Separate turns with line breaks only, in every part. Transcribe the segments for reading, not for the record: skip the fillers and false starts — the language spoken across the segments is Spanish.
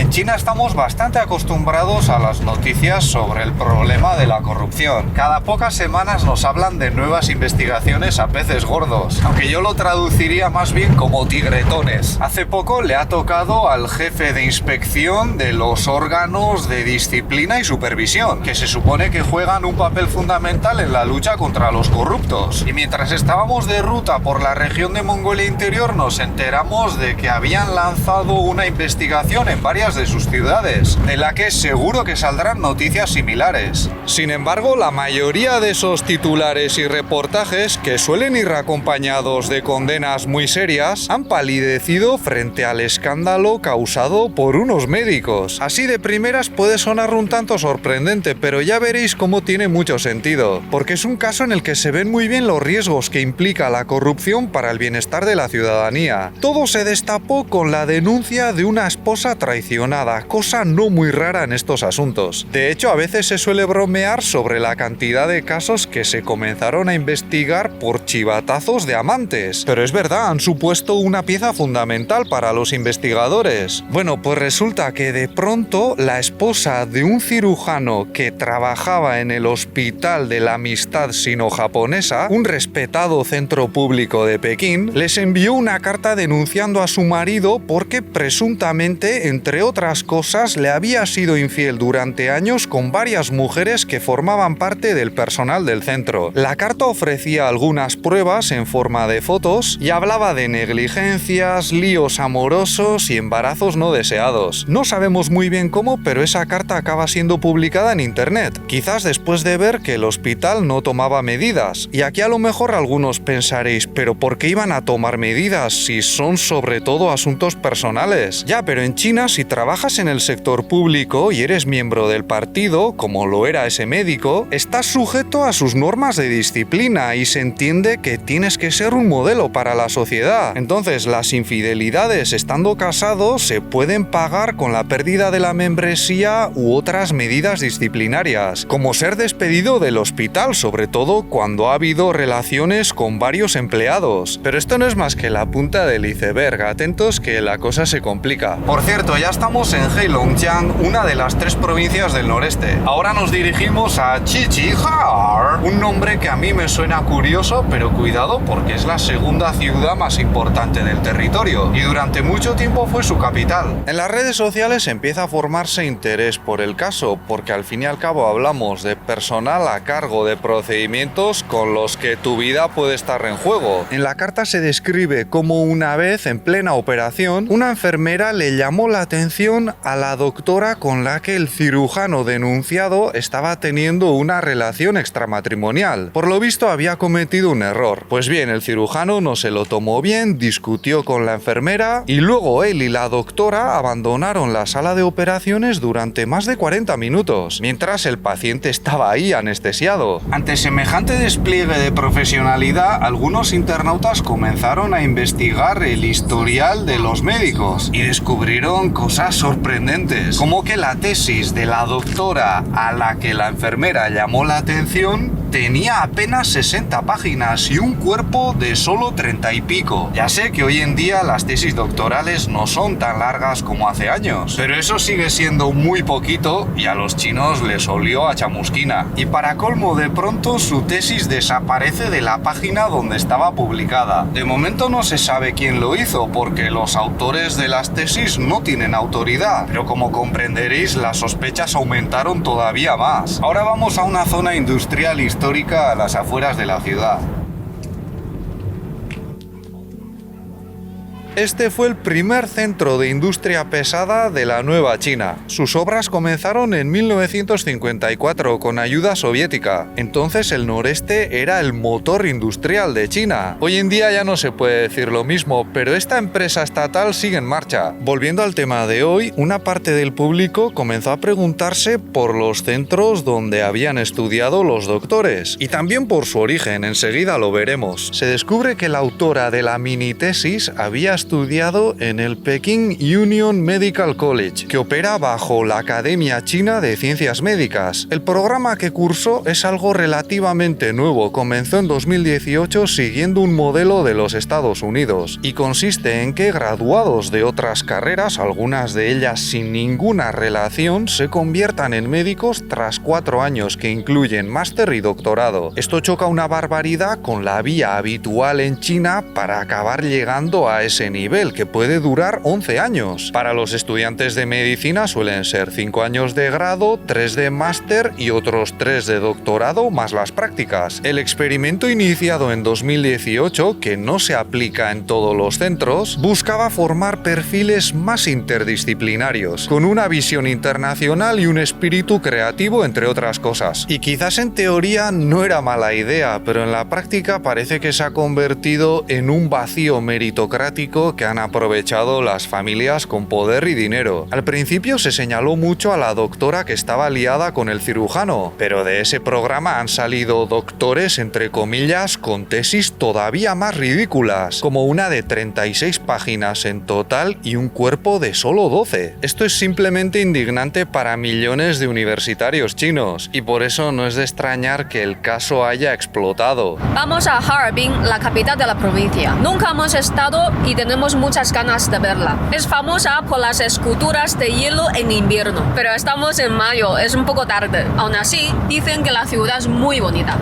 En China estamos bastante acostumbrados a las noticias sobre el problema de la corrupción. Cada pocas semanas nos hablan de nuevas investigaciones a peces gordos, aunque yo lo traduciría más bien como tigretones. Hace poco le ha tocado al jefe de inspección de los órganos de disciplina y supervisión, que se supone que juegan un papel fundamental en la lucha contra los corruptos. Y mientras estábamos de ruta por la región de Mongolia Interior, nos enteramos de que habían lanzado una investigación en varias de sus ciudades, de la que seguro que saldrán noticias similares. Sin embargo, la mayoría de esos titulares y reportajes, que suelen ir acompañados de condenas muy serias, han palidecido frente al escándalo causado por unos médicos. Así de primeras puede sonar un tanto sorprendente, pero ya veréis cómo tiene mucho sentido, porque es un caso en el que se ven muy bien los riesgos que implica la corrupción para el bienestar de la ciudadanía. Todo se destapó con la denuncia de una esposa traicionada, cosa no muy rara en estos asuntos. De hecho, a veces se suele bromear sobre la cantidad de casos que se comenzaron a investigar por chivatazos de amantes. Pero es verdad, han supuesto una pieza fundamental para los investigadores. Bueno, pues resulta que de pronto la esposa de un cirujano que trabajaba en el Hospital de la Amistad Sino-Japonesa, un respetado centro público de Pekín, les envió una carta denunciando a su marido porque presuntamente, entre otras cosas, le había sido infiel durante años con varias mujeres que formaban parte del personal del centro. La carta ofrecía algunas pruebas en forma de fotos y hablaba de negligencias, líos amorosos y embarazos no deseados. No sabemos muy bien cómo, pero esa carta acaba siendo publicada en internet, quizás después de ver que el hospital no tomaba medidas. Y aquí a lo mejor algunos pensaréis, ¿pero por qué iban a tomar medidas si son sobre todo asuntos personales? Ya, pero en China, si trabajas en el sector público y eres miembro del partido, como lo era ese médico, estás sujeto a sus normas de disciplina y se entiende que tienes que ser un modelo para la sociedad. Entonces, las infidelidades estando casados se pueden pagar con la pérdida de la membresía u otras medidas disciplinarias, como ser despedido del hospital, sobre todo cuando ha habido relaciones con varios empleados. Pero esto no es más que la punta del iceberg, atentos que la cosa se complica. Por cierto, ya estamos en Heilongjiang, una de las 3 provincias del noreste. Ahora nos dirigimos a Qiqihar, un nombre que a mí me suena curioso, pero cuidado porque es la segunda ciudad más importante del territorio y durante mucho tiempo fue su capital. En las redes sociales empieza a formarse interés por el caso, porque al fin y al cabo hablamos de personal a cargo de procedimientos con los que tu vida puede estar en juego. En la carta se describe cómo una vez, en plena operación, una enfermera le llamó la atención a la doctora con la que el cirujano denunciado estaba teniendo una relación extramatrimonial. Por lo visto había cometido un error. Pues bien, el cirujano no se lo tomó bien, discutió con la enfermera y luego él y la doctora abandonaron la sala de operaciones durante más de 40 minutos, mientras el paciente estaba ahí anestesiado. Ante semejante despliegue de profesionalidad, algunos internautas comenzaron a investigar el historial de los médicos y descubrieron cosas sorprendentes, como que la tesis de la doctora a la que la enfermera llamó la atención tenía apenas 60 páginas y un cuerpo de solo 30 y pico. Ya sé que hoy en día las tesis doctorales no son tan largas como hace años, pero eso sigue siendo muy poquito y a los chinos les olió a chamusquina. Y para colmo, de pronto su tesis desaparece de la página donde estaba publicada. De momento no se sabe quién lo hizo porque los autores de las tesis no tienen autoridad, pero como comprenderéis las sospechas aumentaron todavía más. Ahora vamos a una zona industrial histórica a las afueras de la ciudad. Este fue el primer centro de industria pesada de la Nueva China. Sus obras comenzaron en 1954 con ayuda soviética. Entonces el noreste era el motor industrial de China. Hoy en día ya no se puede decir lo mismo, pero esta empresa estatal sigue en marcha. Volviendo al tema de hoy, una parte del público comenzó a preguntarse por los centros donde habían estudiado los doctores y también por su origen, enseguida lo veremos. Se descubre que la autora de la mini tesis había estudiado estudiado en el Peking Union Medical College, que opera bajo la Academia China de Ciencias Médicas. El programa que cursó es algo relativamente nuevo, comenzó en 2018 siguiendo un modelo de los Estados Unidos y consiste en que graduados de otras carreras, algunas de ellas sin ninguna relación, se conviertan en médicos tras 4 años que incluyen máster y doctorado. Esto choca una barbaridad con la vía habitual en China para acabar llegando a ese nivel, que puede durar 11 años. Para los estudiantes de medicina suelen ser 5 años de grado, 3 de máster y otros 3 de doctorado más las prácticas. El experimento iniciado en 2018, que no se aplica en todos los centros, buscaba formar perfiles más interdisciplinarios, con una visión internacional y un espíritu creativo, entre otras cosas. Y quizás en teoría no era mala idea, pero en la práctica parece que se ha convertido en un vacío meritocrático que han aprovechado las familias con poder y dinero. Al principio se señaló mucho a la doctora que estaba liada con el cirujano, pero de ese programa han salido doctores, entre comillas, con tesis todavía más ridículas, como una de 36 páginas en total y un cuerpo de solo 12. Esto es simplemente indignante para millones de universitarios chinos, y por eso no es de extrañar que el caso haya explotado.
Vamos a Harbin, la capital de la provincia. Nunca hemos estado y tenemos muchas ganas de verla. Es famosa por las esculturas de hielo en invierno, pero estamos en mayo, es un poco tarde. Aún así, dicen que la ciudad es muy bonita.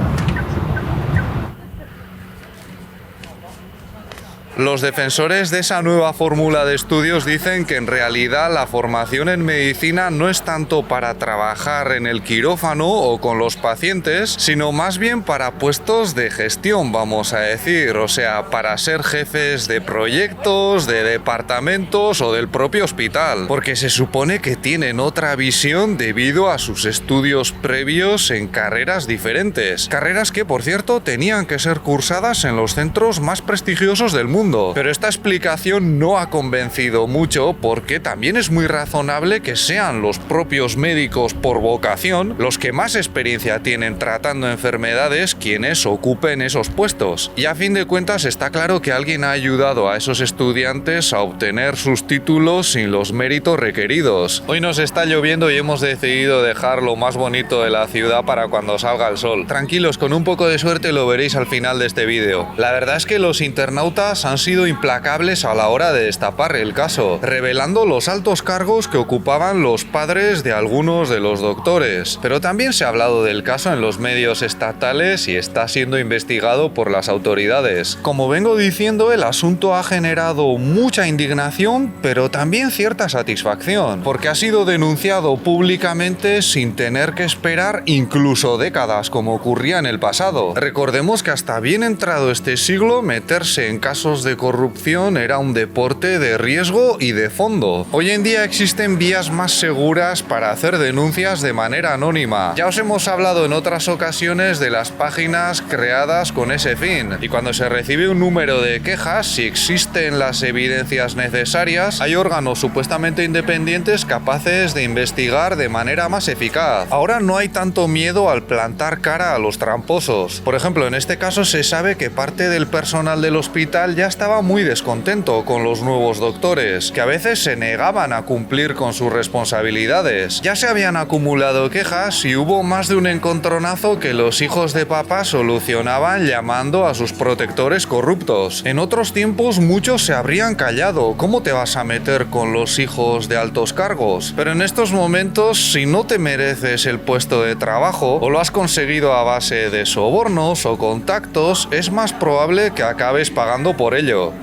Los defensores de esa nueva fórmula de estudios dicen que en realidad la formación en medicina no es tanto para trabajar en el quirófano o con los pacientes, sino más bien para puestos de gestión, vamos a decir, o sea, para ser jefes de proyectos, de departamentos o del propio hospital, porque se supone que tienen otra visión debido a sus estudios previos en carreras diferentes, carreras que, por cierto, tenían que ser cursadas en los centros más prestigiosos del mundo. Pero esta explicación no ha convencido mucho, porque también es muy razonable que sean los propios médicos por vocación los que más experiencia tienen tratando enfermedades quienes ocupen esos puestos. Y a fin de cuentas está claro que alguien ha ayudado a esos estudiantes a obtener sus títulos sin los méritos requeridos. Hoy nos está lloviendo y hemos decidido dejar lo más bonito de la ciudad para cuando salga el sol. Tranquilos, con un poco de suerte lo veréis al final de este vídeo. La verdad es que los internautas han sido implacables a la hora de destapar el caso, revelando los altos cargos que ocupaban los padres de algunos de los doctores. Pero también se ha hablado del caso en los medios estatales y está siendo investigado por las autoridades. Como vengo diciendo, el asunto ha generado mucha indignación, pero también cierta satisfacción, porque ha sido denunciado públicamente sin tener que esperar incluso décadas como ocurría en el pasado. Recordemos que hasta bien entrado este siglo, meterse en casos de corrupción era un deporte de riesgo y de fondo. Hoy en día existen vías más seguras para hacer denuncias de manera anónima. Ya os hemos hablado en otras ocasiones de las páginas creadas con ese fin, y cuando se recibe un número de quejas, si existen las evidencias necesarias, hay órganos supuestamente independientes capaces de investigar de manera más eficaz. Ahora no hay tanto miedo al plantar cara a los tramposos. Por ejemplo, en este caso se sabe que parte del personal del hospital ya estaba muy descontento con los nuevos doctores, que a veces se negaban a cumplir con sus responsabilidades. Ya se habían acumulado quejas y hubo más de un encontronazo que los hijos de papá solucionaban llamando a sus protectores corruptos. En otros tiempos muchos se habrían callado. ¿Cómo te vas a meter con los hijos de altos cargos? Pero en estos momentos, si no te mereces el puesto de trabajo o lo has conseguido a base de sobornos o contactos, es más probable que acabes pagando por ello.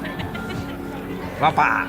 ¡Papá!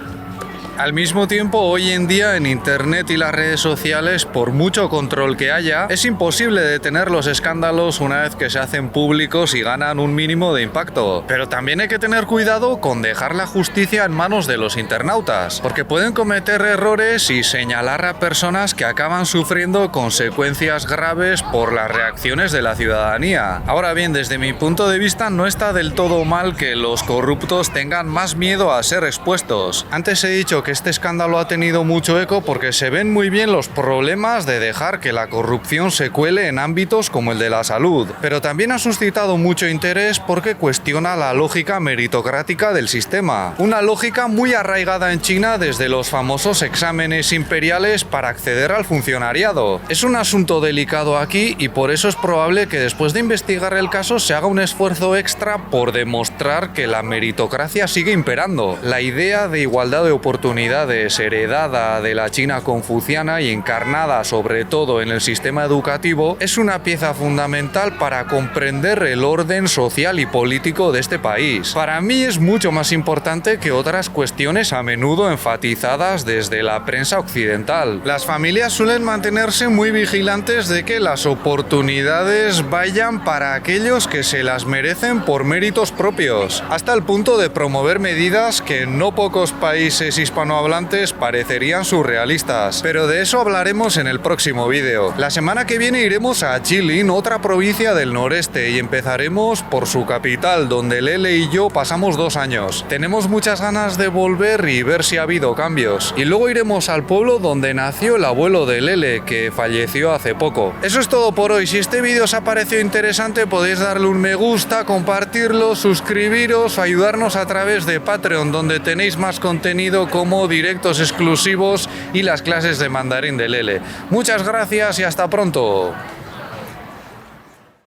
Al mismo tiempo, hoy en día en Internet y las redes sociales, por mucho control que haya, es imposible detener los escándalos una vez que se hacen públicos y ganan un mínimo de impacto. Pero también hay que tener cuidado con dejar la justicia en manos de los internautas, porque pueden cometer errores y señalar a personas que acaban sufriendo consecuencias graves por las reacciones de la ciudadanía. Ahora bien, desde mi punto de vista, no está del todo mal que los corruptos tengan más miedo a ser expuestos. Antes he dicho que este escándalo ha tenido mucho eco porque se ven muy bien los problemas de dejar que la corrupción se cuele en ámbitos como el de la salud, pero también ha suscitado mucho interés porque cuestiona la lógica meritocrática del sistema, una lógica muy arraigada en China desde los famosos exámenes imperiales para acceder al funcionariado. Es un asunto delicado aquí y por eso es probable que después de investigar el caso se haga un esfuerzo extra por demostrar que la meritocracia sigue imperando. La idea de igualdad de oportunidades heredada de la China confuciana y encarnada sobre todo en el sistema educativo es una pieza fundamental para comprender el orden social y político de este país. Para mí es mucho más importante que otras cuestiones a menudo enfatizadas desde la prensa occidental. Las familias suelen mantenerse muy vigilantes de que las oportunidades vayan para aquellos que se las merecen por méritos propios, hasta el punto de promover medidas que en no pocos países hispanohablantes parecerían surrealistas. Pero de eso hablaremos en el próximo vídeo. La semana que viene iremos a Jilin, otra provincia del noreste, y empezaremos por su capital, donde Lele y yo pasamos 2 años. Tenemos muchas ganas de volver y ver si ha habido cambios. Y luego iremos al pueblo donde nació el abuelo de Lele, que falleció hace poco. Eso es todo por hoy. Si este vídeo os ha parecido interesante, podéis darle un me gusta, compartirlo, suscribiros o ayudarnos a través de Patreon, donde tenéis más contenido como directos exclusivos y las clases de mandarín de Lele. Muchas gracias y hasta pronto.